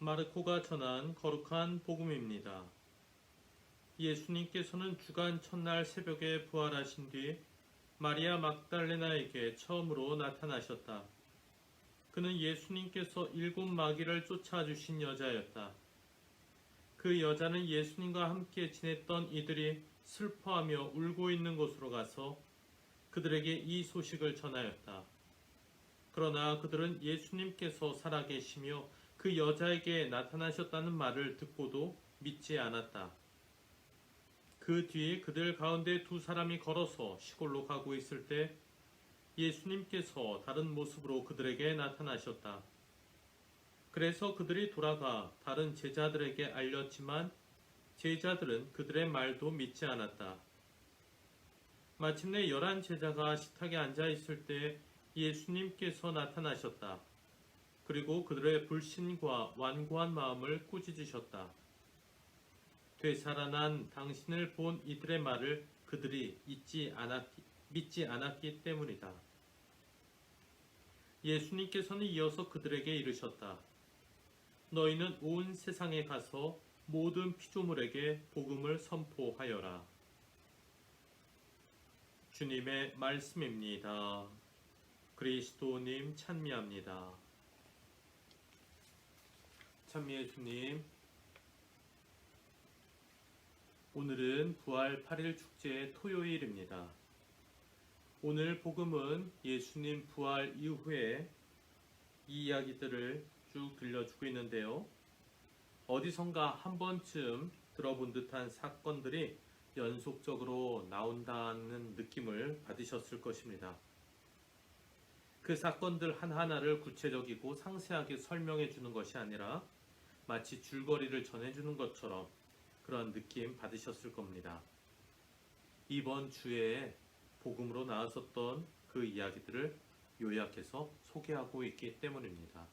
마르코가 전한 거룩한 복음입니다. 예수님께서는 주간 첫날 새벽에 부활하신 뒤 마리아 막달레나에게 처음으로 나타나셨다. 그는 예수님께서 7 마귀를 쫓아주신 여자였다. 그 여자는 예수님과 함께 지냈던 이들이 슬퍼하며 울고 있는 곳으로 가서 그들에게 이 소식을 전하였다. 그러나 그들은 예수님께서 살아계시며 그 여자에게 나타나셨다는 말을 듣고도 믿지 않았다. 그 뒤에 그들 가운데 2 사람이 걸어서 시골로 가고 있을 때 예수님께서 다른 모습으로 그들에게 나타나셨다. 그래서 그들이 돌아가 다른 제자들에게 알렸지만 제자들은 그들의 말도 믿지 않았다. 마침내 11 제자가 식탁에 앉아 있을 때 예수님께서 나타나셨다. 그리고 그들의 불신과 완고한 마음을 꾸짖으셨다. 되살아난 당신을 본 이들의 말을 그들이 믿지 않았기 때문이다. 예수님께서는 이어서 그들에게 이르셨다. 너희는 온 세상에 가서 모든 피조물에게 복음을 선포하여라. 주님의 말씀입니다. 그리스도님 찬미합니다. 찬미의 주님, 오늘은 부활 8일 축제의 토요일입니다. 오늘 복음은 예수님 부활 이후에 이 이야기들을 쭉 들려주고 있는데요. 어디선가 한 번쯤 들어본 듯한 사건들이 연속적으로 나온다는 느낌을 받으셨을 것입니다. 그 사건들 하나하나를 구체적이고 상세하게 설명해 주는 것이 아니라 마치 줄거리를 전해주는 것처럼 그런 느낌 받으셨을 겁니다. 이번 주에 복음으로 나왔었던 그 이야기들을 요약해서 소개하고 있기 때문입니다.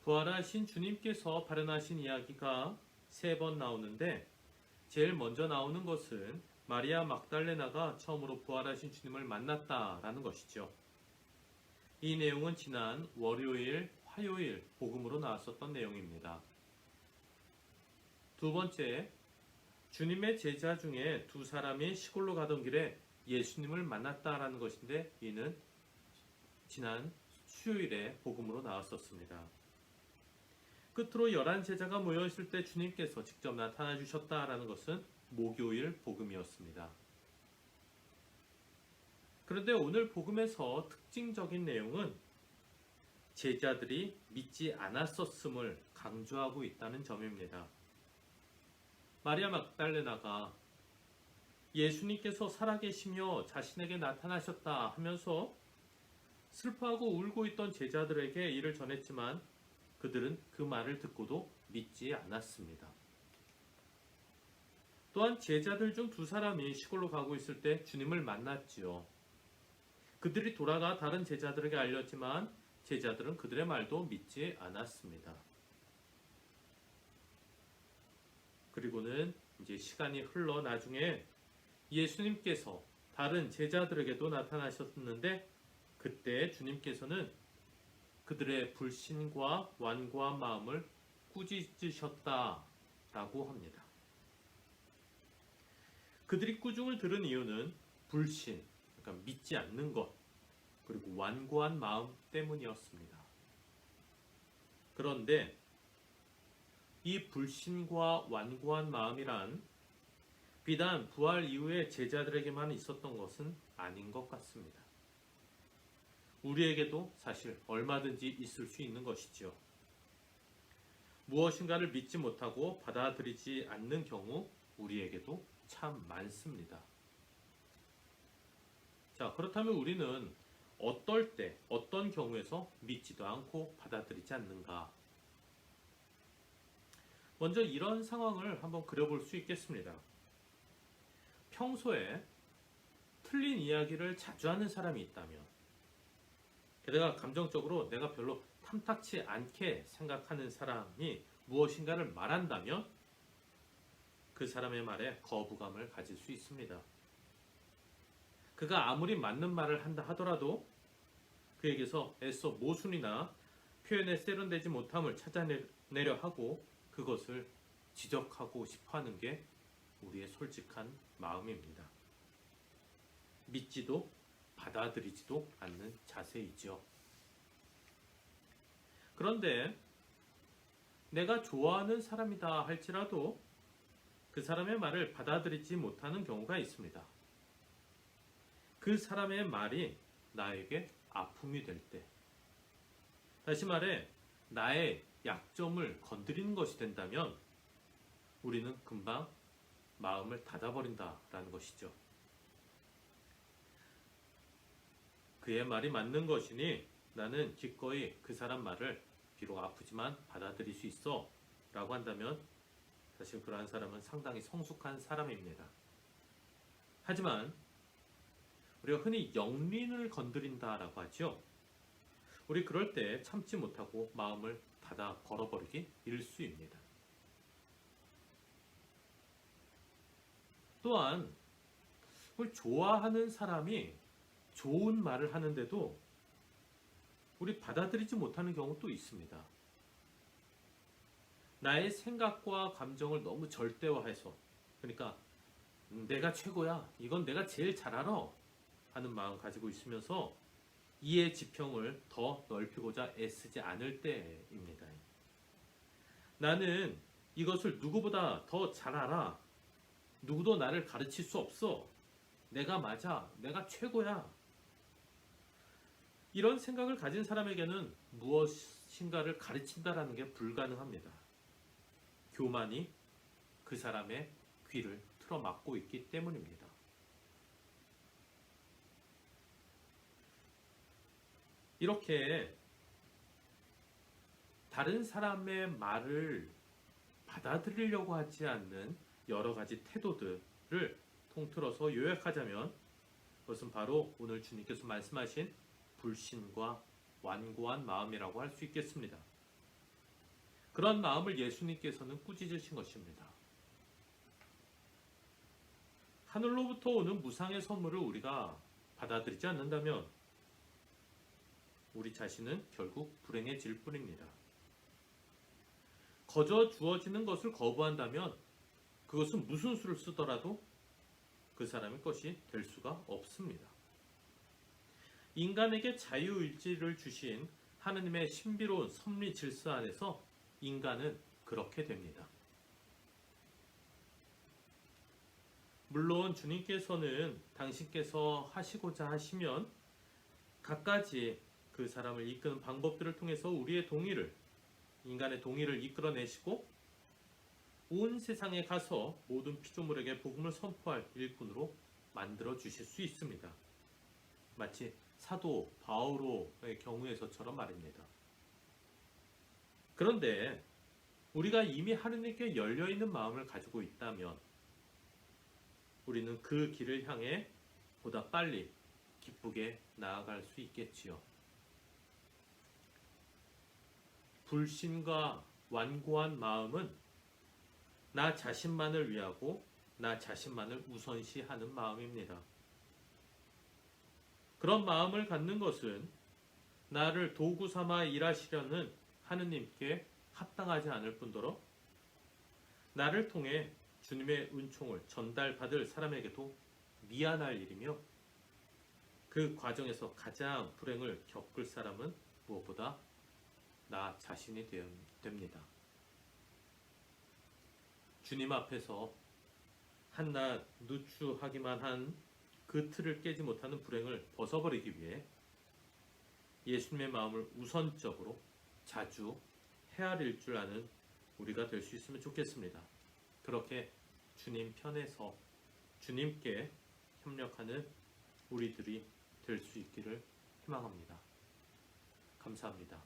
부활하신 주님께서 발현하신 이야기가 3번 나오는데 제일 먼저 나오는 것은 마리아 막달레나가 처음으로 부활하신 주님을 만났다라는 것이죠. 이 내용은 지난 월요일, 화요일 복음으로 나왔었던 내용입니다. 2 번째, 주님의 제자 중에 2 사람이 시골로 가던 길에 예수님을 만났다라는 것인데 이는 지난 수요일에 복음으로 나왔었습니다. 끝으로 11 제자가 모여있을 때 주님께서 직접 나타나 주셨다라는 것은 목요일 복음이었습니다. 그런데 오늘 복음에서 특징적인 내용은 제자들이 믿지 않았었음을 강조하고 있다는 점입니다. 마리아 막달레나가 예수님께서 살아계시며 자신에게 나타나셨다 하면서 슬퍼하고 울고 있던 제자들에게 이를 전했지만 그들은 그 말을 듣고도 믿지 않았습니다. 또한 제자들 중 2 사람이 시골로 가고 있을 때 주님을 만났지요. 그들이 돌아가 다른 제자들에게 알렸지만 제자들은 그들의 말도 믿지 않았습니다. 그리고는 이제 시간이 흘러 나중에 예수님께서 다른 제자들에게도 나타나셨는데 그때 주님께서는 그들의 불신과 완고한 마음을 꾸짖으셨다라고 합니다. 그들이 꾸중을 들은 이유는 불신, 그러니까 믿지 않는 것, 그리고 완고한 마음 때문이었습니다. 그런데 이 불신과 완고한 마음이란 비단 부활 이후에 제자들에게만 있었던 것은 아닌 것 같습니다. 우리에게도 사실 얼마든지 있을 수 있는 것이죠. 무엇인가를 믿지 못하고 받아들이지 않는 경우 우리에게도 참 많습니다. 자, 그렇다면 우리는 어떨 때, 어떤 경우에서 믿지도 않고 받아들이지 않는가? 먼저 이런 상황을 한번 그려볼 수 있겠습니다. 평소에 틀린 이야기를 자주 하는 사람이 있다면, 게다가 감정적으로 내가 별로 탐탁치 않게 생각하는 사람이 무엇인가를 말한다면 그 사람의 말에 거부감을 가질 수 있습니다. 그가 아무리 맞는 말을 한다 하더라도 그에게서 애써 모순이나 표현에 세련되지 못함을 찾아내려 하고 그것을 지적하고 싶어하는 게 우리의 솔직한 마음입니다. 믿지도 받아들이지도 않는 자세이죠. 그런데 내가 좋아하는 사람이다 할지라도 그 사람의 말을 받아들이지 못하는 경우가 있습니다. 그 사람의 말이 나에게 아픔이 될 때, 다시 말해 나의 약점을 건드리는 것이 된다면 우리는 금방 마음을 닫아버린다라는 것이죠. 그의 말이 맞는 것이니 나는 기꺼이 그 사람 말을 비록 아프지만 받아들일 수 있어 라고 한다면 사실 그러한 사람은 상당히 성숙한 사람입니다. 하지만 우리가 흔히 영린을 건드린다라고 하죠. 우리 그럴 때 참지 못하고 마음을 닫아 걸어버리기 일쑤입니다. 또한 우리 좋아하는 사람이 좋은 말을 하는데도 우리 받아들이지 못하는 경우도 있습니다. 나의 생각과 감정을 너무 절대화해서, 그러니까 내가 최고야, 이건 내가 제일 잘 알아 하는 마음 가지고 있으면서 이해 지평을 더 넓히고자 애쓰지 않을 때입니다. 나는 이것을 누구보다 더 잘 알아. 누구도 나를 가르칠 수 없어. 내가 맞아. 내가 최고야. 이런 생각을 가진 사람에게는 무엇인가를 가르친다라는 게 불가능합니다. 교만이 그 사람의 귀를 틀어막고 있기 때문입니다. 이렇게 다른 사람의 말을 받아들이려고 하지 않는 여러 가지 태도들을 통틀어서 요약하자면 그것은 바로 오늘 주님께서 말씀하신 불신과 완고한 마음이라고 할 수 있겠습니다. 그런 마음을 예수님께서는 꾸짖으신 것입니다. 하늘로부터 오는 무상의 선물을 우리가 받아들이지 않는다면 우리 자신은 결국 불행해질 뿐입니다. 거저 주어지는 것을 거부한다면 그것은 무슨 수를 쓰더라도 그 사람의 것이 될 수가 없습니다. 인간에게 자유의지를 주신 하느님의 신비로운 섭리 질서 안에서 인간은 그렇게 됩니다. 물론 주님께서는 당신께서 하시고자 하시면 갖가지 그 사람을 이끄는 방법들을 통해서 우리의 동의를, 인간의 동의를 이끌어내시고 온 세상에 가서 모든 피조물에게 복음을 선포할 일꾼으로 만들어 주실 수 있습니다. 마치 사도 바오로의 경우에서처럼 말입니다. 그런데 우리가 이미 하느님께 열려있는 마음을 가지고 있다면 우리는 그 길을 향해 보다 빨리 기쁘게 나아갈 수 있겠지요. 불신과 완고한 마음은 나 자신만을 위하고 나 자신만을 우선시하는 마음입니다. 그런 마음을 갖는 것은 나를 도구 삼아 일하시려는 하느님께 합당하지 않을 뿐더러 나를 통해 주님의 은총을 전달받을 사람에게도 미안할 일이며 그 과정에서 가장 불행을 겪을 사람은 무엇보다 나 자신이 됩니다. 주님 앞에서 한낱 누추하기만 한 그 틀을 깨지 못하는 불행을 벗어버리기 위해 예수님의 마음을 우선적으로 자주 헤아릴 줄 아는 우리가 될 수 있으면 좋겠습니다. 그렇게 주님 편에서 주님께 협력하는 우리들이 될 수 있기를 희망합니다. 감사합니다.